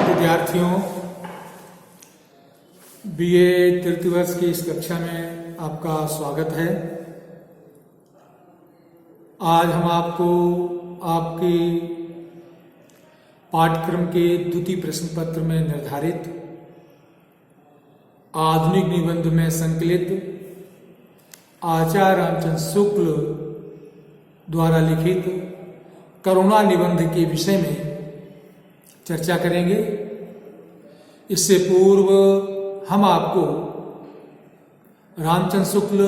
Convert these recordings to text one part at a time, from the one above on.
विद्यार्थियों, बीए तृतीय वर्ष की इस कक्षा में आपका स्वागत है। आज हम आपको आपकी पाठ्यक्रम के द्वितीय प्रश्न पत्र में निर्धारित आधुनिक निबंध में संकलित आचार्य रामचंद्र शुक्ल द्वारा लिखित करुणा निबंध के विषय में चर्चा करेंगे। इससे पूर्व हम आपको रामचंद्र शुक्ल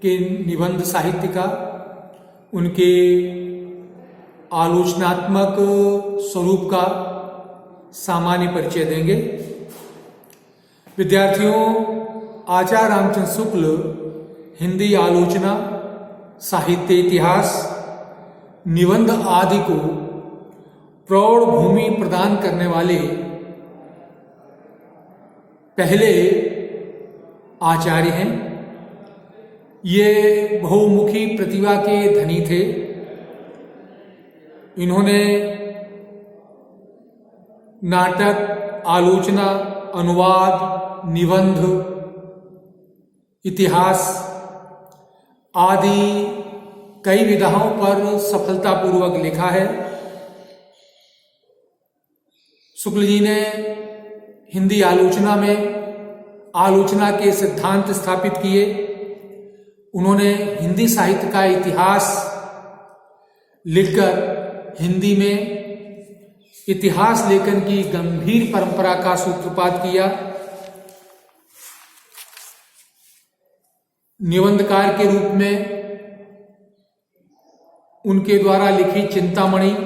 के निबंध साहित्य का, उनके आलोचनात्मक स्वरूप का सामान्य परिचय देंगे। विद्यार्थियों, आचार्य रामचंद्र शुक्ल हिंदी आलोचना, साहित्य इतिहास, निबंध आदि को प्रौढ़ भूमि प्रदान करने वाले पहले आचार्य हैं। ये बहुमुखी प्रतिभा के धनी थे। इन्होंने नाटक, आलोचना, अनुवाद, निबंध, इतिहास आदि कई विधाओं पर सफलतापूर्वक लिखा है। शुक्ल जी ने हिंदी आलोचना में आलोचना के सिद्धांत स्थापित किए। उन्होंने हिंदी साहित्य का इतिहास लिखकर हिंदी में इतिहास लेखन की गंभीर परंपरा का सूत्रपात किया। निबंधकार के रूप में उनके द्वारा लिखी चिंतामणि,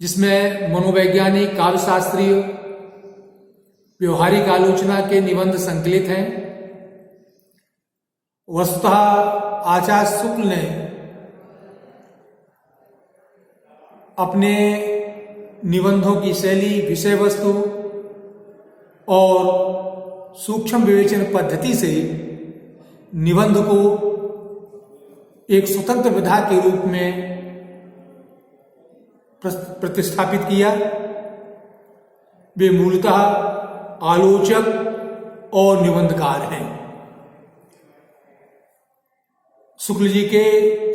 जिसमें मनोवैज्ञानिक, काव्यशास्त्रीय, व्यवहारिक आलोचना के निबंध संकलित हैं। वस्तुतः आचार्य शुक्ल ने अपने निबंधों की शैली, विषय वस्तु और सूक्ष्म विवेचन पद्धति से निबंध को एक स्वतंत्र विधा के रूप में प्रतिष्ठापित किया। वे मूलतः आलोचक और निबंधकार हैं। शुक्ल जी के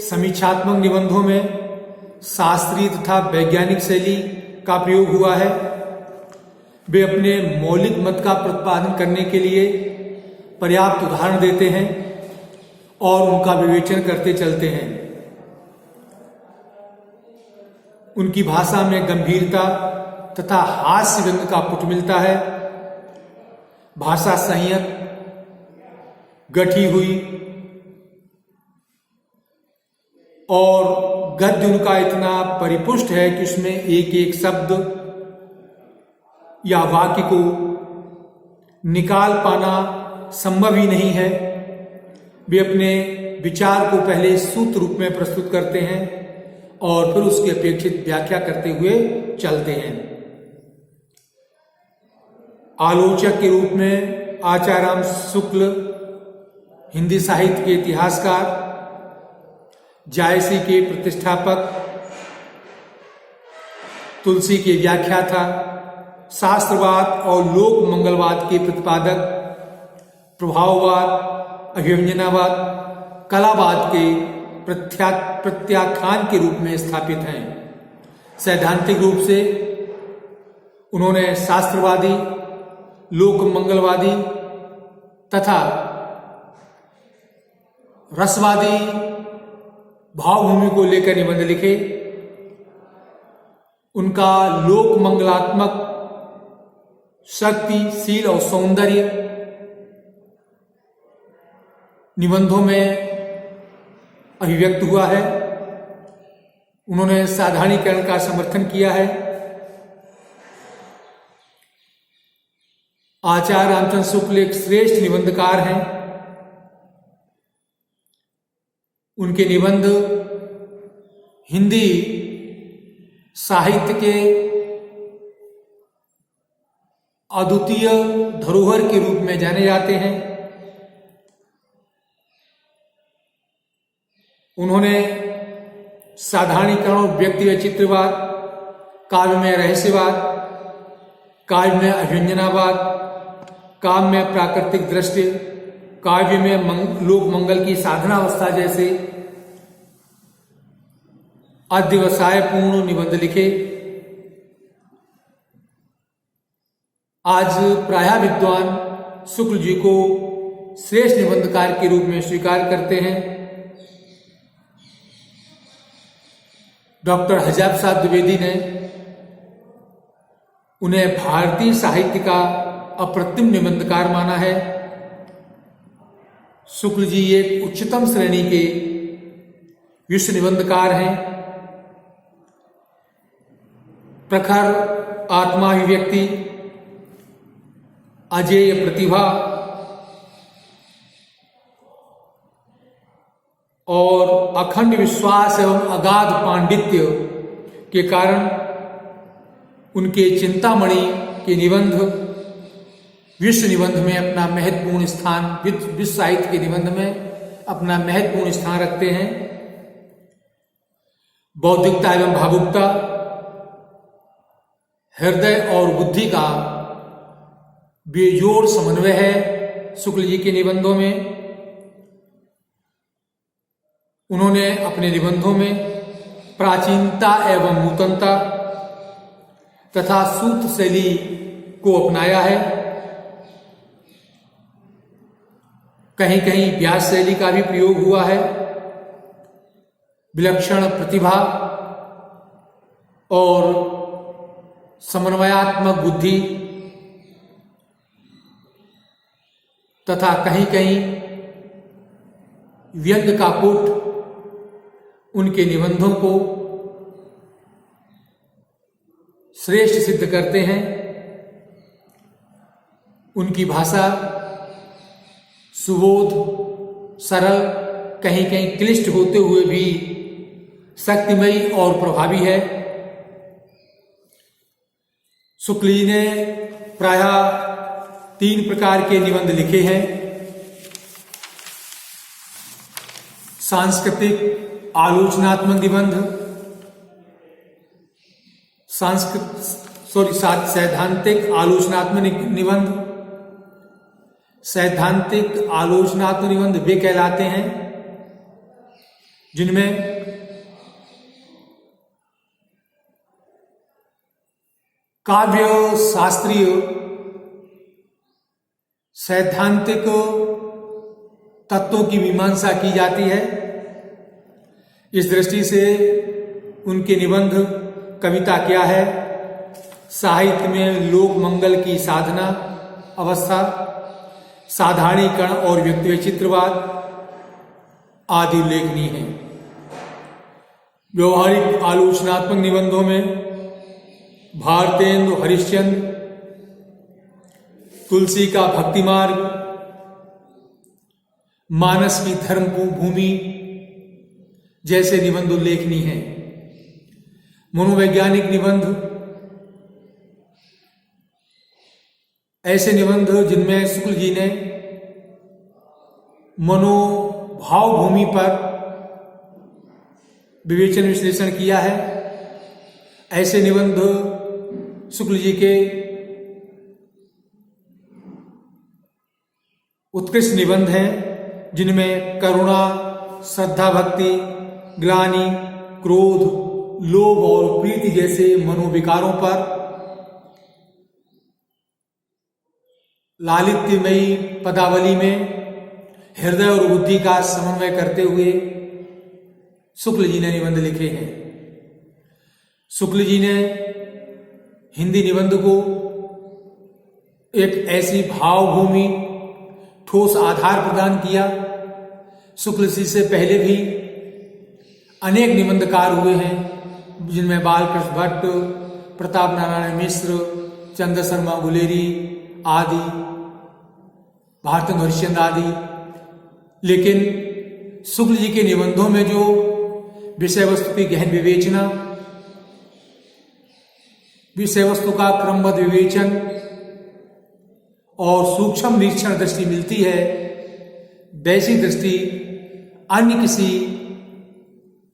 समीक्षात्मक निबंधों में शास्त्रीय तथा वैज्ञानिक शैली का प्रयोग हुआ है। वे अपने मौलिक मत का प्रतिपादन करने के लिए पर्याप्त उदाहरण देते हैं और उनका विवेचन करते चलते हैं। उनकी भाषा में गंभीरता तथा हास्य व्यंग का पुट मिलता है। भाषा संयत, गठी हुई और गद्य उनका इतना परिपुष्ट है कि उसमें एक एक शब्द या वाक्य को निकाल पाना संभव ही नहीं है। वे अपने विचार को पहले सूत्र रूप में प्रस्तुत करते हैं और फिर उसकी अपेक्षित व्याख्या करते हुए चलते हैं। आलोचक के रूप में आचार्य राम शुक्ल हिंदी साहित्य के इतिहासकार, जायसी के प्रतिष्ठापक, तुलसी के व्याख्याता, शास्त्रवाद और लोक मंगलवाद के प्रतिपादक, प्रभाववाद, अभिव्यंजनावाद, कलावाद के प्रत्याख्यान के रूप में स्थापित हैं। सैद्धांतिक रूप से उन्होंने शास्त्रवादी, लोक मंगलवादी तथा रसवादी भावभूमि को लेकर निबंध लिखे। उनका लोक मंगलात्मक, शक्तिशील और सौंदर्य निबंधों में अभिव्यक्त हुआ है। उन्होंने साधारणीकरण का समर्थन किया है। आचार्य रामचंद्र शुक्ल एक श्रेष्ठ निबंधकार हैं। उनके निबंध हिंदी साहित्य के अद्वितीय धरोहर के रूप में जाने जाते हैं। उन्होंने साधारणीकरण और व्यक्ति वैचित्र्यवाद, काव्य में रहस्यवाद, काव्य में अभिव्यंजनावाद, काव्य में प्राकृतिक दृष्टि, काव्य में लोक मंगल की साधना अवस्था जैसे अध्यवसायपूर्ण निबंध लिखे। आज प्रायः विद्वान शुक्ल जी को श्रेष्ठ निबंधकार के रूप में स्वीकार करते हैं। डॉक्टर हजाब प्रसाद द्विवेदी ने उन्हें भारतीय साहित्य का अप्रतिम निबंधकार माना है। शुक्ल जी एक उच्चतम श्रेणी के विश्व निबंधकार हैं। प्रखर आत्माभिव्यक्ति, अजेय प्रतिभा और अखंड विश्वास एवं अगाध पांडित्य के कारण उनके चिंतामणि के निबंध विश्व निबंध में अपना महत्वपूर्ण स्थान, विश्व साहित्य के निबंध में अपना महत्वपूर्ण स्थान रखते हैं। बौद्धिकता एवं भावुकता, हृदय और बुद्धि का बेजोड़ समन्वय है शुक्ल जी के निबंधों में। उन्होंने अपने निबंधों में प्राचीनता एवं नूतनता तथा सूत्र शैली को अपनाया है। कहीं कहीं व्यास शैली का भी प्रयोग हुआ है। विलक्षण प्रतिभा और समन्वयात्मक बुद्धि तथा कहीं कहीं व्यंग्य का पुट उनके निबंधों को श्रेष्ठ सिद्ध करते हैं। उनकी भाषा सुबोध, सरल, कहीं कहीं क्लिष्ट होते हुए भी शक्तिमयी और प्रभावी है। शुक्ल जी ने प्रायः 3 प्रकार के निबंध लिखे हैं। सांस्कृतिक आलोचनात्मक निबंध, सैद्धांतिक आलोचनात्मक निबंध। सैद्धांतिक आलोचनात्मक निबंध वे कहलाते हैं जिनमें काव्य शास्त्रीय सैद्धांतिक तत्वों की मीमांसा की जाती है। इस दृष्टि से उनके निबंध कविता क्या है, साहित्य में लोक मंगल की साधना अवस्था, साधारणीकरण और व्यक्ति वैचित्र्यवाद आदि उल्लेखनीय है। व्यवहारिक आलोचनात्मक निबंधों में भारतेंदु हरिश्चंद्र, तुलसी का भक्ति मार्ग, मानस की धर्म भूमि जैसे निबंध उल्लेखनीय हैं। मनोवैज्ञानिक निबंध ऐसे निबंध जिनमें शुक्ल जी ने मनोभाव भूमि पर विवेचन विश्लेषण किया है। ऐसे निबंध शुक्ल जी के उत्कृष्ट निबंध हैं जिनमें करुणा, श्रद्धा, भक्ति, ग्लानि, क्रोध, लोभ और प्रीति जैसे मनोविकारों पर लालित्यमयी पदावली में हृदय और बुद्धि का समन्वय करते हुए शुक्ल जी ने निबंध लिखे हैं। शुक्ल जी ने हिंदी निबंध को एक ऐसी भावभूमि, ठोस आधार प्रदान किया। शुक्ल जी से पहले भी अनेक निबंधकार हुए हैं जिनमें बालकृष्ण भट्ट, प्रताप नारायण मिश्र, चंद्र शर्मा गुलेरी आदि, भारतेंदु हरिश्चंद्र आदि। लेकिन शुक्ल जी के निबंधों में जो विषय वस्तु की गहन विवेचना, विषय वस्तु का क्रमबद्ध विवेचन और सूक्ष्म निरीक्षण दृष्टि मिलती है, वैसी दृष्टि अन्य किसी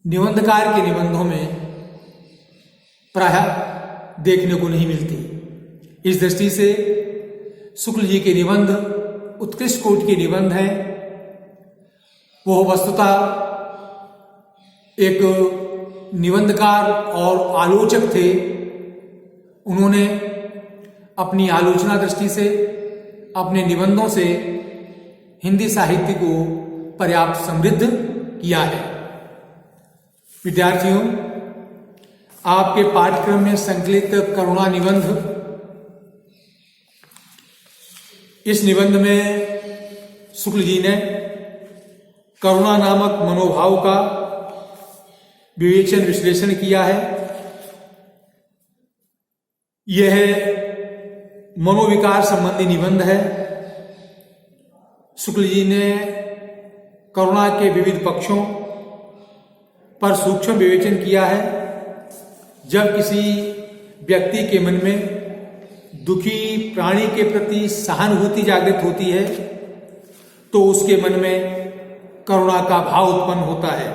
निबंधकार के निबंधों में प्रायः देखने को नहीं मिलती। इस दृष्टि से शुक्ल जी के निबंध उत्कृष्ट कोटि के निबंध हैं। वो वस्तुतः एक निबंधकार और आलोचक थे। उन्होंने अपनी आलोचना दृष्टि से, अपने निबंधों से हिंदी साहित्य को पर्याप्त समृद्ध किया है। विद्यार्थियों, आपके पाठ्यक्रम में संकलित करुणा निबंध, इस निबंध में शुक्ल जी ने करुणा नामक मनोभाव का विवेचन विश्लेषण किया है। यह मनोविकार संबंधी निबंध है। शुक्ल जी ने करुणा के विविध पक्षों पर सूक्ष्म विवेचन किया है। जब किसी व्यक्ति के मन में दुखी प्राणी के प्रति सहानुभूति जागृत होती है तो उसके मन में करुणा का भाव उत्पन्न होता है।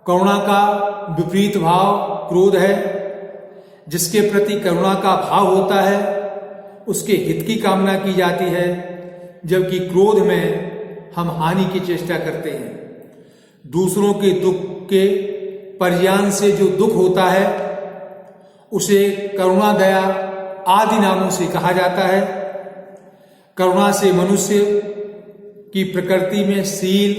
करुणा का विपरीत भाव क्रोध है। जिसके प्रति करुणा का भाव होता है उसके हित की कामना की जाती है, जबकि क्रोध में हम हानि की चेष्टा करते हैं। दूसरों के दुख के पर्याय से जो दुख होता है उसे करुणा, दया आदि नामों से कहा जाता है। करुणा से मनुष्य की प्रकृति में शील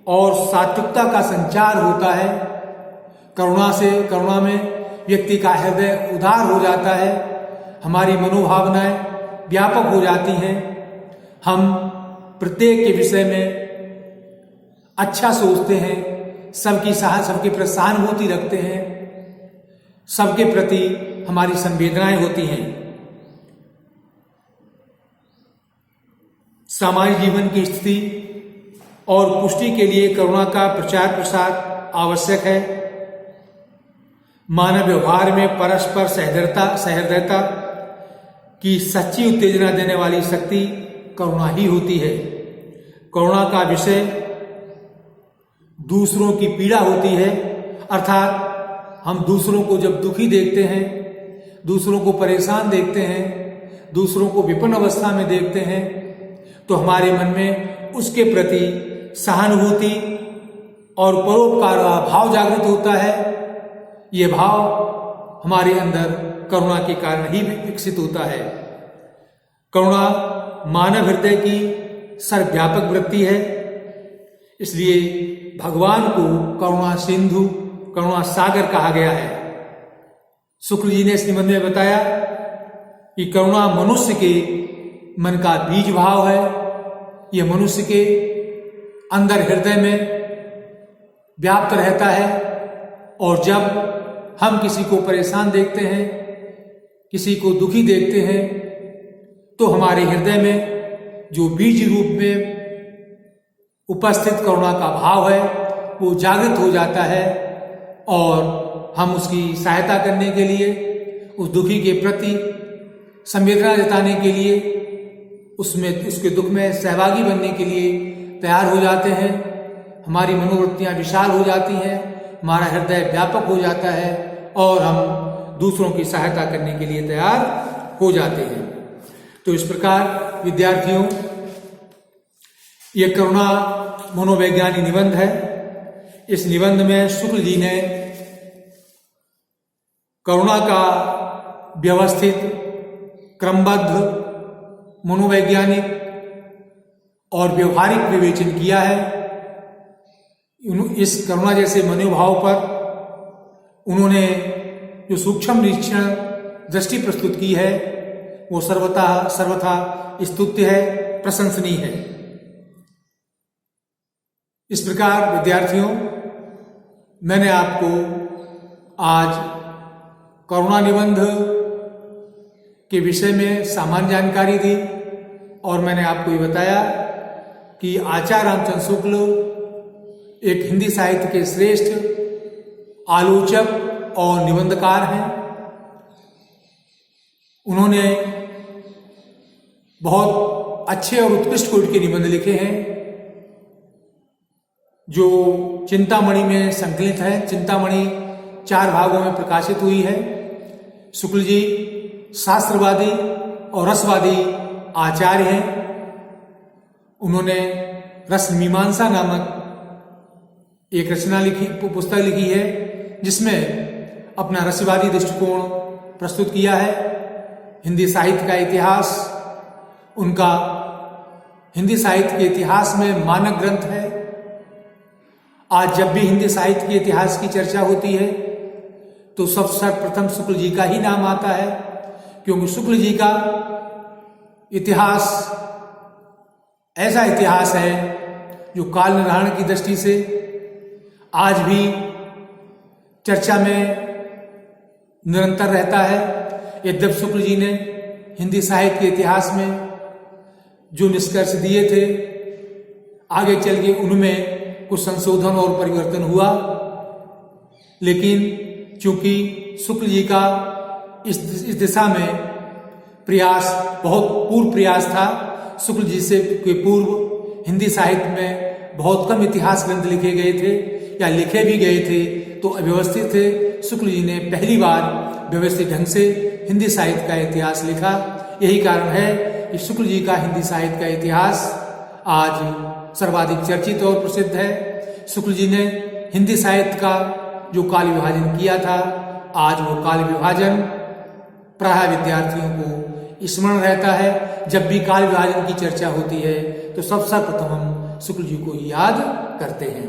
और सात्विकता का संचार होता है। करुणा में व्यक्ति का हृदय उदार हो जाता है। हमारी मनोभावनाएं व्यापक हो जाती हैं। हम प्रत्येक के विषय में अच्छा सोचते हैं, सबके प्रति सहानुभूति रखते हैं, सबके प्रति हमारी संवेदनाएं होती हैं। सामाजिक जीवन की स्थिति और पुष्टि के लिए करुणा का प्रचार प्रसार आवश्यक है। मानव व्यवहार में परस्पर सहृदयता की सच्ची उत्तेजना देने वाली शक्ति करुणा ही होती है। करुणा का विषय दूसरों की पीड़ा होती है, अर्थात हम दूसरों को जब दुखी देखते हैं, दूसरों को परेशान देखते हैं, दूसरों को विपन्न अवस्था में देखते हैं तो हमारे मन में उसके प्रति सहानुभूति और परोपकार का भाव जागृत होता है। ये भाव हमारे अंदर करुणा के कारण ही विकसित होता है। करुणा मानव हृदय की सर्वव्यापक वृत्ति है। इसलिए भगवान को करुणा सिंधु, करुणा सागर कहा गया है। शुक्ल जी ने इस निबंध में बताया कि करुणा मनुष्य के मन का बीज भाव है। यह मनुष्य के अंदर हृदय में व्याप्त रहता है और जब हम किसी को परेशान देखते हैं, किसी को दुखी देखते हैं तो हमारे हृदय में जो बीज रूप में उपस्थित करुणा का भाव है वो जागृत हो जाता है और हम उसकी सहायता करने के लिए, उस दुखी के प्रति संवेदना जताने के लिए, उसके दुख में सहभागी बनने के लिए तैयार हो जाते हैं। हमारी मनोवृत्तियां विशाल हो जाती हैं, हमारा हृदय व्यापक हो जाता है और हम दूसरों की सहायता करने के लिए तैयार हो जाते हैं। तो इस प्रकार विद्यार्थियों, यह करुणा मनोवैज्ञानिक निबंध है। इस निबंध में शुक्ल जी ने करुणा का व्यवस्थित, क्रमबद्ध, मनोवैज्ञानिक और व्यवहारिक विवेचन किया है। इस करुणा जैसे मनोभाव पर उन्होंने जो सूक्ष्म निरीक्षण दृष्टि प्रस्तुत की है वो सर्वथा स्तुत्य है, प्रशंसनीय है। इस प्रकार विद्यार्थियों, मैंने आपको आज करुणा निबंध के विषय में सामान्य जानकारी दी और मैंने आपको ये बताया कि आचार्य रामचंद्र शुक्ल एक हिंदी साहित्य के श्रेष्ठ आलोचक और निबंधकार हैं। उन्होंने बहुत अच्छे और उत्कृष्ट कोटि के निबंध लिखे हैं। जो चिंतामणि में संकलित है। चिंतामणि 4 भागों में प्रकाशित हुई है। शुक्ल जी शास्त्रवादी और रसवादी आचार्य हैं। उन्होंने रस मीमांसा नामक एक रचना लिखी, पुस्तक लिखी है, जिसमें अपना रसवादी दृष्टिकोण प्रस्तुत किया है। हिंदी साहित्य का इतिहास उनका हिंदी साहित्य के इतिहास में मानक ग्रंथ है। आज जब भी हिंदी साहित्य के इतिहास की चर्चा होती है तो सर्वप्रथम शुक्ल जी का ही नाम आता है, क्योंकि शुक्ल जी का इतिहास ऐसा इतिहास है जो काल निर्धारण की दृष्टि से आज भी चर्चा में निरंतर रहता है। यद्यप शुक्ल जी ने हिंदी साहित्य के इतिहास में जो निष्कर्ष दिए थे, आगे चल के उनमें कुछ संशोधन और परिवर्तन हुआ, लेकिन चूंकि शुक्ल जी का इस दिशा में प्रयास बहुत पूर्व प्रयास था। शुक्ल जी से के पूर्व हिंदी साहित्य में बहुत कम इतिहास ग्रंथ लिखे गए थे या लिखे भी गए थे, तो अव्यवस्थित थे। शुक्ल जी ने पहली बार व्यवस्थित ढंग से हिंदी साहित्य का इतिहास लिखा। यही कारण है कि शुक्ल जी का हिंदी साहित्य का इतिहास आज सर्वाधिक चर्चित और प्रसिद्ध है। शुक्ल जी ने हिंदी साहित्य का जो काल विभाजन किया था, आज वो काल विभाजन प्राय विद्यार्थियों को स्मरण रहता है। जब भी काल विभाजन की चर्चा होती है तो सबसे प्रथम हम शुक्ल जी को याद करते हैं।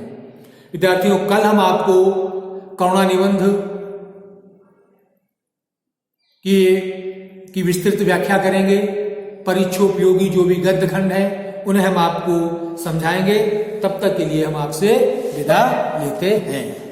विद्यार्थियों, कल हम आपको करुणा निबंध की विस्तृत व्याख्या करेंगे। परीक्षोपयोगी जो भी गद्य खंड है उन्हें हम आपको समझाएंगे। तब तक के लिए हम आपसे विदा लेते हैं।